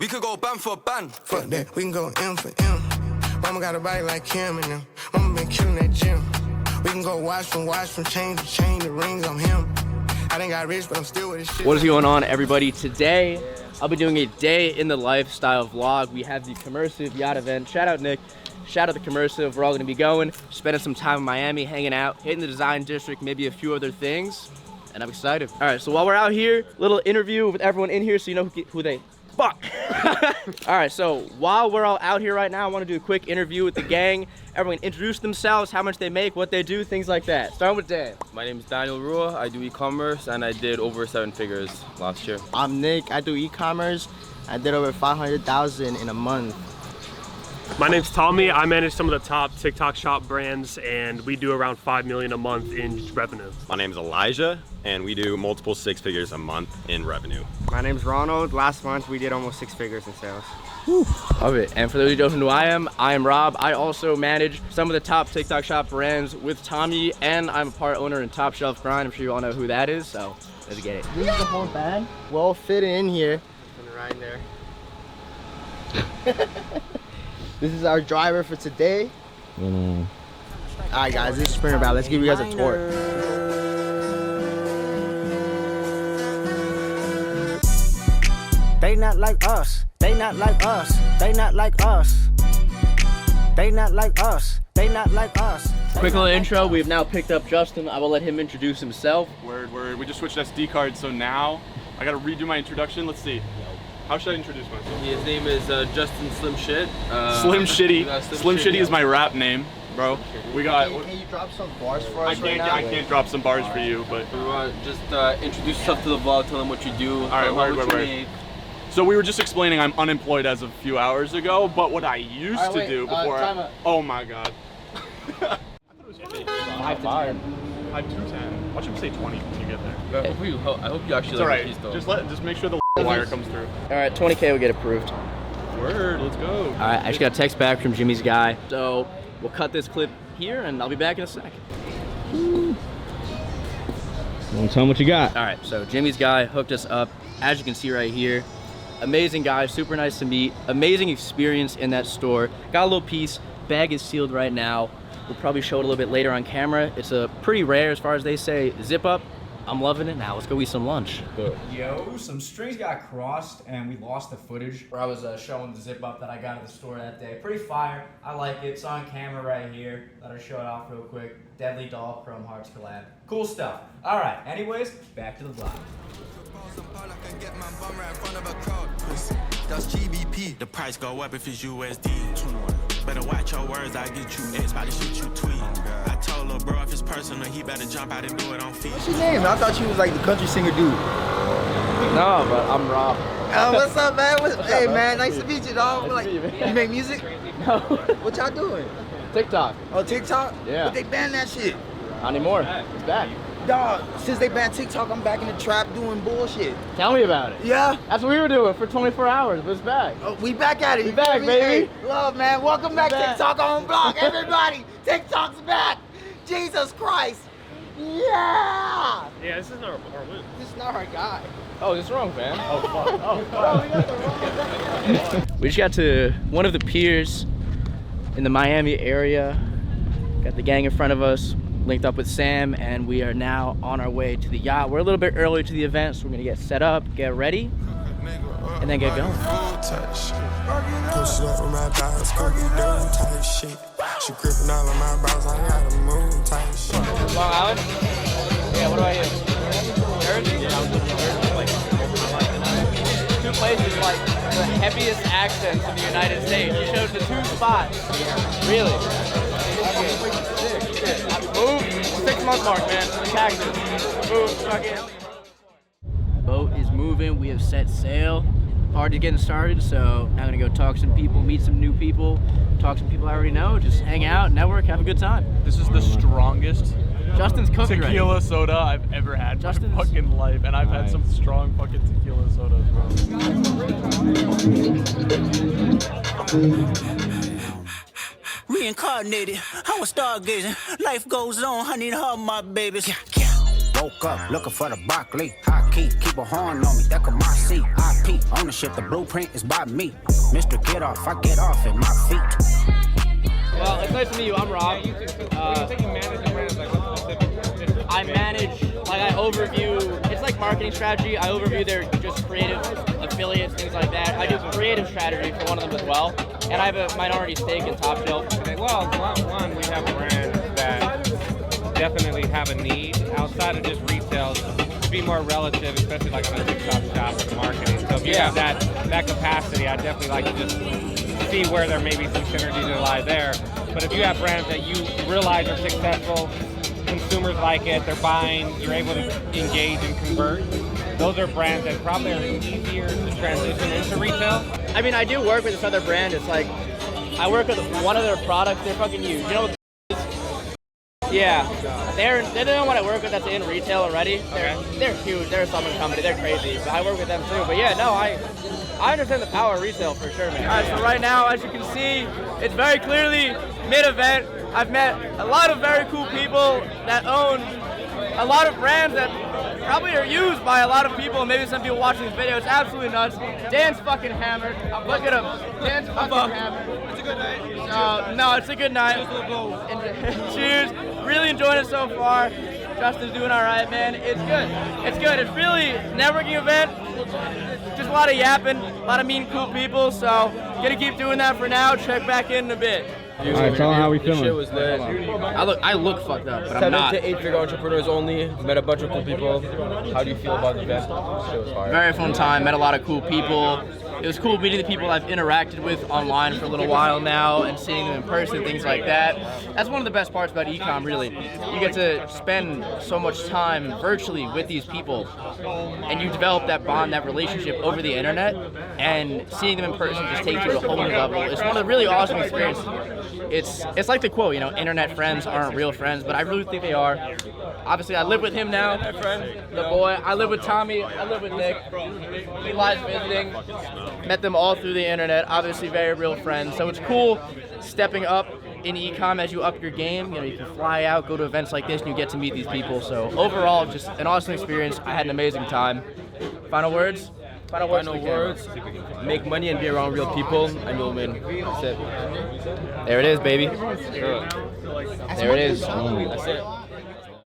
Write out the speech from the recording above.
We could go band for band. Fuck that, we can go M for M. Mama got a body like Kim and them. Mama been killing that gym. We can go watch from chain to chain, the rings on him. I done got rich, but I'm still with this shit. What is going on, everybody? Today, I'll be doing a day in the lifestyle vlog. We have the Commercive Yacht event. Shout out Nick. Shout out the Commercive. We're all gonna be going, spending some time in Miami, hanging out, hitting the design district, maybe a few other things. And I'm excited. All right, so while we're out here, little interview with everyone in here so you know who they fuck. All right, so while we're all out here right now, I want to do a quick interview with the gang. Everyone introduce themselves, how much they make, what they do, things like that. Starting with Dan. My name is Daniel Rua. I do e-commerce and I did over 7 figures last year. I'm Nick. I do e-commerce. I did over 500,000 in a month. My name's Tommy. I manage some of the top TikTok shop brands and we do around 5 million a month in revenue. My name's Elijah and we do multiple 6 figures a month in revenue. My name's Ronald. Last month we did almost 6 figures in sales. Love it. And for those who don't know who I am Rob. I also manage some of the top TikTok shop brands with Tommy, and I'm a part owner in Top Shelf Grind. I'm sure you all know who that is, so let's get it. This is the whole bag. Well fit in here. And right in there. This is our driver for today. All right, guys, this is Sprinter Battle. Let's give you guys a tour. They not like us. They not like us. They not like us. They not like us. They not like us. Quick little intro. We've now picked up Justin. I will let him introduce himself. Word. We just switched SD cards, so now I gotta redo my introduction. Let's see. How should I introduce myself? His name is Justin Slim Shit. Slim Shitty. Slim Shitty is my rap name, bro. We got. Can you drop some bars for us right now? I can't drop some bars for you, but. We want to just introduce yourself to the vlog, tell them what you do. All right, word. So we were just explaining I'm unemployed as of a few hours ago, but what I used to do before oh my god. I thought it was 50. 5 to 10. 5 to 10. Watch him say 20 when you get there. I hope you actually it's like alright. though. Just make sure the wire comes through. All right, 20K will get approved. Word, let's go. All right, I just got a text back from Jimmy's guy. So we'll cut this clip here and I'll be back in a sec. Well, tell him what you got. All right, so Jimmy's guy hooked us up, as you can see right here. Amazing guy, super nice to meet. Amazing experience in that store. Got a little piece, bag is sealed right now. We'll probably show it a little bit later on camera. It's a pretty rare, as far as they say, zip up. I'm loving it. Now let's go eat some lunch. Yo, some strings got crossed and we lost the footage where I was showing the zip up that I got at the store that day. Pretty fire. I like it. It's on camera right here. Let her show it off real quick. Deadly Doll, Chrome Hearts collab. Cool stuff. All right, anyways, back to the vlog. That's GBP. The price go up if it's USD. Better watch your words, I get you X by the shit you tweet. I told little bro if it's personal, he better jump out and do it on feet. What's your name? I thought you was like the country singer dude. No, but I'm Rob. What's up, man? Hey, man, nice to meet you, dog. You make music? No. What y'all doing? TikTok. Oh, TikTok? Yeah. But they banned that shit. Not anymore. It's back. Dog, since they banned TikTok, I'm back in the trap doing bullshit. Tell me about it. Yeah? That's what we were doing for 24 hours, but it's back. Oh, we back at it. We back, baby. Hey, love, man. Welcome back, TikTok on block. Everybody, TikTok's back. Jesus Christ. Yeah. Yeah, this isn't our win. This is not our guy. Oh, this is wrong, fam. Oh, fuck. Oh, Oh, we got the wrong guy. We just got to one of the piers in the Miami area. Got the gang in front of us, linked up with Sam, and we are now on our way to the yacht. We're a little bit early to the event, so we're gonna get set up, get ready, and then get going. Push up with my dogs, cookie doing tight shit. She gripping all of my balls, I gotta move tight shit. Long Island? Yeah, what do I hear? Jersey? Yeah, I was looking at Jersey. Like, two places like the heaviest accents in the United States. You chose the 2 spots. Really? Okay. Sick. Move. 6-month mark, man. Cactus. Move. Fucking. Boat is moving. We have set sail. Party's getting started, so I'm gonna go talk to some people, meet some new people, talk to some people I already know, just hang out, network, have a good time. This is the strongest Justin's cooking tequila soda I've ever had in my fucking life, and I've had some strong fucking tequila sodas, bro. Reincarnated, I was stargazing. Life goes on, honey, and all my babies. Woke up looking for the broccoli. key. Keep a horn on me, that could my seat. IP, ownership, the blueprint is by me. Mr. Get Off, I get off at my feet. Well, it's nice to meet you. I'm Rob. I manage, like I overview, it's like marketing strategy. I overview their just creative affiliates, things like that. I do creative strategy for one of them as well. And I have a minority stake in Top Shelf. Well, one, we have brands that definitely have a need outside of just retail to be more relative, especially like on a TikTok shop with the marketing. So if you have that capacity, I definitely like to just see where there may be some synergies that lie there. But if you have brands that you realize are successful, consumers like it, they're buying, you're able to engage and convert, those are brands that probably are easier to transition into retail. I mean, I do work with this other brand. It's like, I work with one of their products. They're fucking huge. You know what? Yeah. They're the only one I work with that's in retail already. They're huge. They're a supplement company. They're crazy. But I work with them too. But yeah, no, I understand the power of retail for sure, man. All right, so right now, as you can see, it's very clearly mid-event. I've met a lot of very cool people that own a lot of brands that probably are used by a lot of people, maybe some people watching this video. It's absolutely nuts. Dan's fucking hammered. Look at him. Dan's fucking hammered. It's a good night. No, it's a good night. Cheers. Really enjoying it so far. Justin's doing all right, man. It's good. It's good. It's really a networking event. Just a lot of yapping, a lot of mean, cool people. So, gonna keep doing that for now. Check back in a bit. All right, tell them how we feeling. Shit was lit. I look fucked up, but I'm not. 7 to 8 figure entrepreneurs only. Met a bunch of cool people. How do you feel about the event? Shit was fire. Very fun time. Met a lot of cool people. It was cool meeting the people I've interacted with online for a little while now and seeing them in person, things like that. That's one of the best parts about e-com, really. You get to spend so much time virtually with these people, and you develop that bond, that relationship over the internet, and seeing them in person just takes you to a whole new level. It's one of the really awesome experiences. It's like the quote, you know, internet friends aren't real friends, but I really think they are. Obviously, I live with him now, the boy. I live with Tommy. I live with Nick. He lies visiting. Met them all through the internet. Obviously, very real friends. So it's cool stepping up in e-com as you up your game. You know, you can fly out, go to events like this, and you get to meet these people. So overall, just an awesome experience. I had an amazing time. Final words? Final words. Make money and be around real people, and you'll win. That's it. There it is, baby. There it is. That's it.